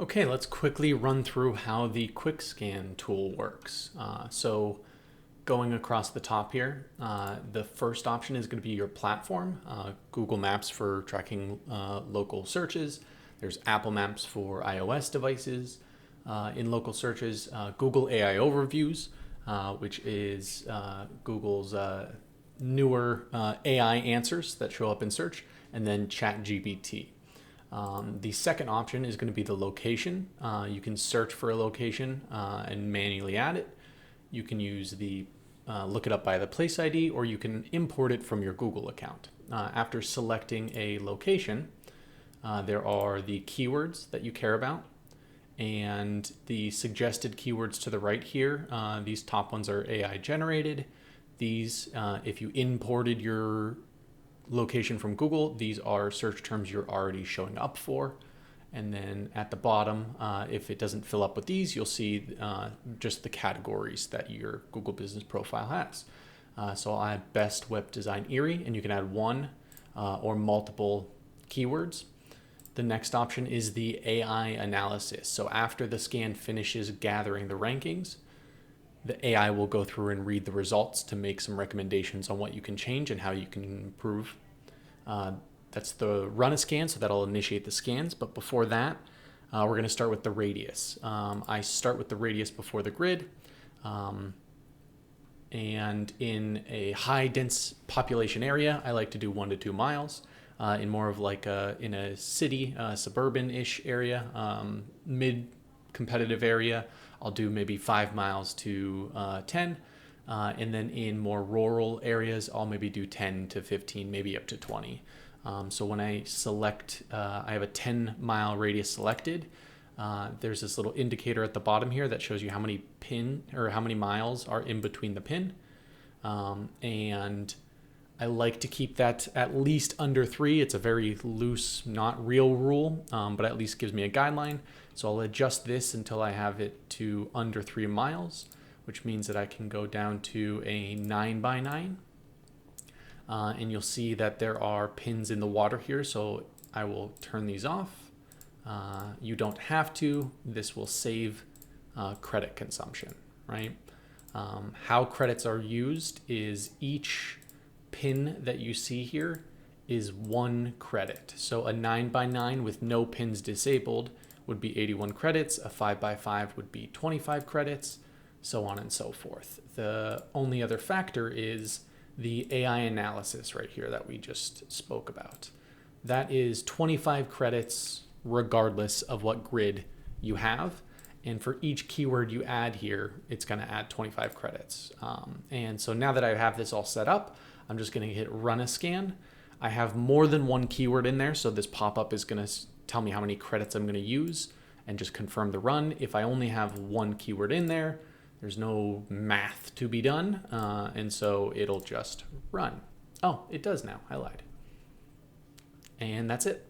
Okay, let's quickly run through how the quick scan tool works. So going across the top here, the first option is going to be your platform. Google Maps for tracking local searches. There's Apple Maps for iOS devices in local searches. Google AI Overviews, which is Google's newer AI answers that show up in search, and then ChatGPT. The second option is going to be the location. You can search for a location and manually add it. You can use the look it up by the place ID, or you can import it from your Google account. After selecting a location, there are the keywords that you care about and the suggested keywords to the right here. These top ones are AI generated. These, if you imported your location from Google, these are search terms you're already showing up for. And then at the bottom, if it doesn't fill up with these, you'll see just the categories that your Google Business Profile has. So I have best web design Erie, and you can add one or multiple keywords. The next option is the AI analysis. So after the scan finishes gathering the rankings, the AI will go through and read the results to make some recommendations on what you can change and how you can improve. That's the run a scan, so that'll initiate the scans. But before that, we're going to start with the radius. I start with the radius before the grid. And in a high dense population area, I like to do 1 to 2 miles. In more of like in a city, suburban-ish area, mid-competitive area, I'll do maybe 5 miles to 10. And then in more rural areas, I'll maybe do 10 to 15, maybe up to 20. So when I select, I have a 10-mile radius selected. There's this little indicator at the bottom here that shows you how many how many miles are in between the pin. And I like to keep that at least under 3. It's a very loose, not real rule, but at least gives me a guideline. So I'll adjust this until I have it to under 3 miles, which means that I can go down to a 9x9. And you'll see that there are pins in the water here, so I will turn these off. You don't have to. This will save credit consumption, right? How credits are used is each pin that you see here is 1 credit. So a 9x9 with no pins disabled would be 81 credits. A 5x5 would be 25 credits, so on and so forth. The only other factor is the AI analysis right here that we just spoke about. That is 25 credits regardless of what grid you have. And for each keyword you add here, it's going to add 25 credits. And so now that I have this all set up, I'm just going to hit run a scan. I have more than 1 keyword in there, so this pop-up is going to tell me how many credits I'm going to use and just confirm the run. If I only have 1 keyword in there, there's no math to be done, and so it'll just run. Oh, it does now. I lied. And that's it.